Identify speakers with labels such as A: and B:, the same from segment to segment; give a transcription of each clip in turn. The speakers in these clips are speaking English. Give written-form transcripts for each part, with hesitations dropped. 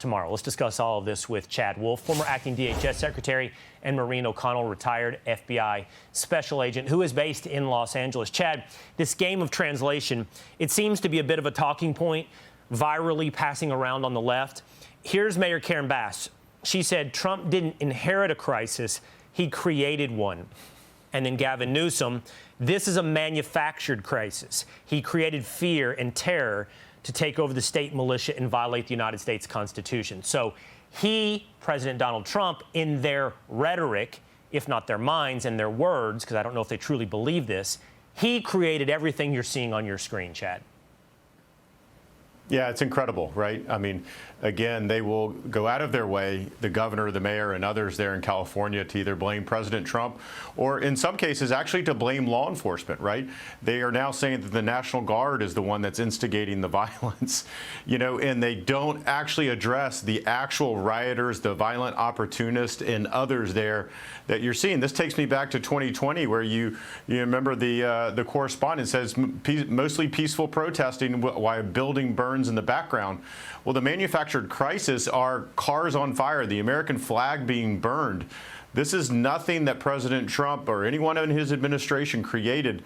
A: tomorrow. Let's discuss all of this with Chad Wolf, former acting DHS Secretary, and Maureen O'Connell, retired FBI special agent, who is based in Los Angeles. Chad, this game of translation, it seems to be a bit of a talking point, virally passing around on the left. Here's Mayor Karen Bass. She said Trump didn't inherit a crisis, he created one. And then Gavin Newsom, this is a manufactured crisis. He created fear and terror to take over the state militia and violate the United States Constitution. So he, President Donald Trump, in their rhetoric, if not their minds and their words, because I don't know if they truly believe this, he created everything you're seeing on your screen, Chad.
B: Yeah, it's incredible, right? I mean, again, they will go out of their way, the governor, the mayor, and others there in California, to either blame President Trump or, in some cases, actually to blame law enforcement, right? They are now saying that the National Guard is the one that's instigating the violence, and they don't actually address the actual rioters, the violent opportunists, and others there that you're seeing. This takes me back to 2020, where you remember the correspondent says mostly peaceful protesting while a building burns in the background. Well, the manufactured crisis are cars on fire, the American flag being burned. This is nothing that President Trump or anyone in his administration created.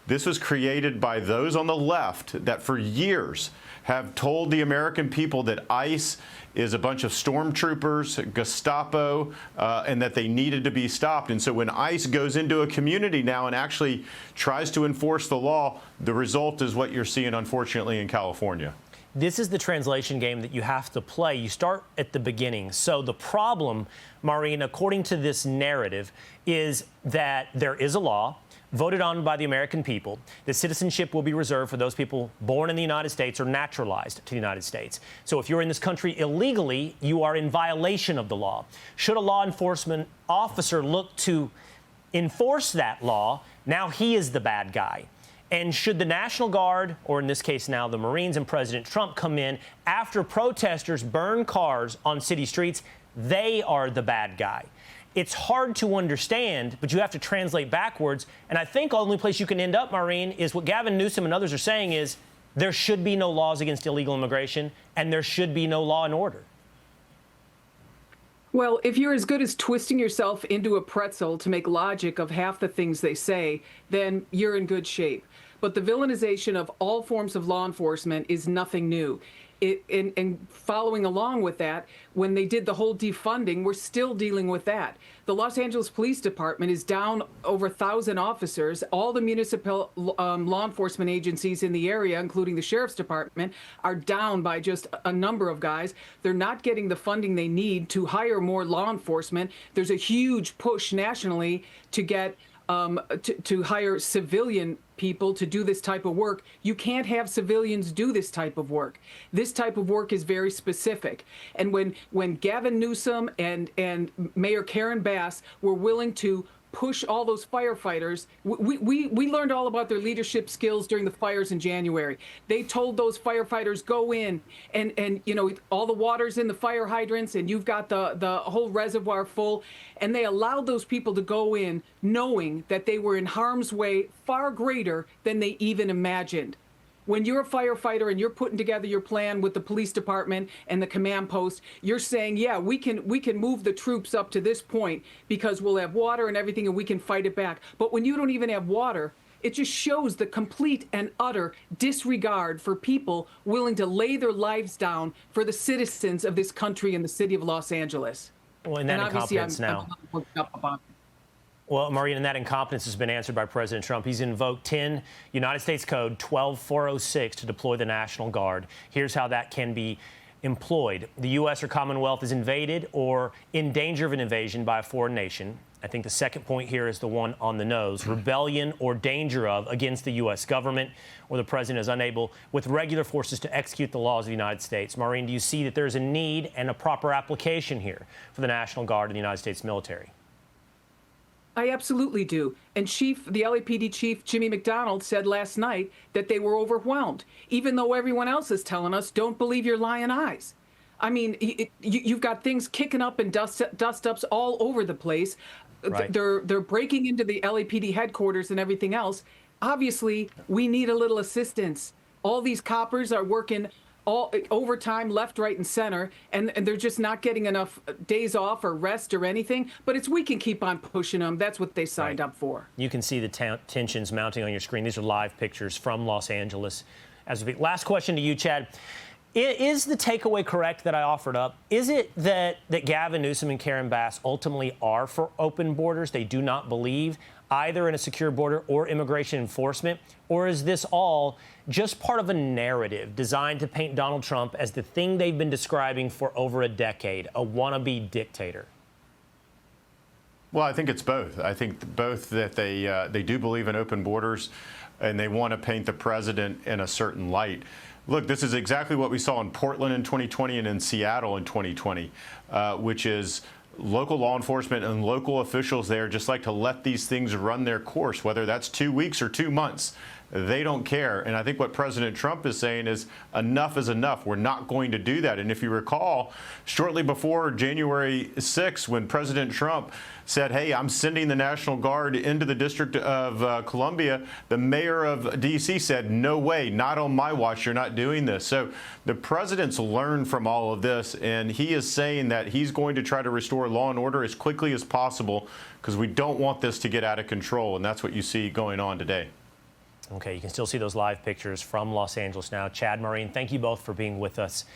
B: This was created by those on the left that for years have told the American people that ICE is a bunch of stormtroopers, Gestapo, and that they needed to be stopped. And so when ICE goes into a community now and actually tries to enforce the law, the result is what you're seeing, unfortunately, in California.
A: This is the translation game that you have to play. You start at the beginning. So the problem, Maureen, according to this narrative, is that there is a law voted on by the American people. The citizenship will be reserved for those people born in the United States or naturalized to the United States. So if you're in this country illegally, you are in violation of the law. Should a law enforcement officer look to enforce that law, now he is the bad guy. And should the National Guard, or in this case now the Marines and President Trump, come in after protesters burn cars on city streets, they are the bad guy. It's hard to understand, but you have to translate backwards. And I think the only place you can end up, Maureen, is what Gavin Newsom and others are saying is there should be no laws against illegal immigration and there should be no law and order.
C: Well, if you're as good as twisting yourself into a pretzel to make logic of half the things they say, then you're in good shape. But the villainization of all forms of law enforcement is nothing new. And following along with that, when they did the whole defunding, we're still dealing with that. The Los Angeles Police Department is down over 1,000 officers. All the municipal law enforcement agencies in the area, including the Sheriff's Department, are down by just a number of guys. They're not getting the funding they need to hire more law enforcement. There's a huge push nationally to get to hire civilian people to do this type of work. You can't have civilians do this type of work. This type of work is very specific. And when Gavin Newsom and Mayor Karen Bass were willing to push all those firefighters, we learned all about their leadership skills during the fires in January. They told those firefighters, go in and all the water's in the fire hydrants and you've got the whole reservoir full. And they allowed those people to go in knowing that they were in harm's way far greater than they even imagined. When you're a firefighter and you're putting together your plan with the police department and the command post, you're saying, yeah, we can move the troops up to this point because we'll have water and everything and we can fight it back. But when you don't even have water, it just shows the complete and utter disregard for people willing to lay their lives down for the citizens of this country and the city of Los Angeles.
A: Well, and that incompetence now. Well, Maureen, and that incompetence has been answered by President Trump. He's invoked 10 United States Code 12406 to deploy the National Guard. Here's how that can be employed. The U.S. or Commonwealth is invaded or in danger of an invasion by a foreign nation. I think the second point here is the one on the nose. Rebellion or danger of against the U.S. government, or the president is unable with regular forces to execute the laws of the United States. Maureen, do you see that there's a need and a proper application here for the National Guard and the United States military?
C: I absolutely do. And the LAPD chief, Jimmy McDonald, said last night that they were overwhelmed, even though everyone else is telling us, don't believe your lying eyes. I mean, you've got things kicking up and dust-ups all over the place. Right. They're breaking into the LAPD headquarters and everything else. Obviously, we need a little assistance. All these coppers are working all overtime, left, right, and center, and they're just not getting enough days off or rest or anything. But we can keep on pushing them. That's what they signed up for.
A: You can see the tensions mounting on your screen. These are live pictures from Los Angeles. Last question to you, Chad. Is the takeaway correct that I offered up? Is it that Gavin Newsom and Karen Bass ultimately are for open borders? They do not believe either in a secure border or immigration enforcement? Or is this all just part of a narrative designed to paint Donald Trump as the thing they've been describing for over a decade, a wannabe dictator?
B: Well, I think it's both. I think both that they do believe in open borders and they want to paint the president in a certain light. Look, this is exactly what we saw in Portland in 2020 and in Seattle in 2020, which is local law enforcement and local officials there just like to let these things run their course, whether that's 2 weeks or 2 months. They don't care. And I think what President Trump is saying is enough is enough. We're not going to do that. And if you recall, shortly before January 6th, when President Trump said, hey, I'm sending the National Guard into the District of Columbia, the mayor of D.C. said, no way, not on my watch, you're not doing this. So the president's learned from all of this, and he is saying that he's going to try to restore law and order as quickly as possible because we don't want this to get out of control. And that's what you see going on today.
A: Okay, you can still see those live pictures from Los Angeles now. Chad, Maureen, thank you both for being with us.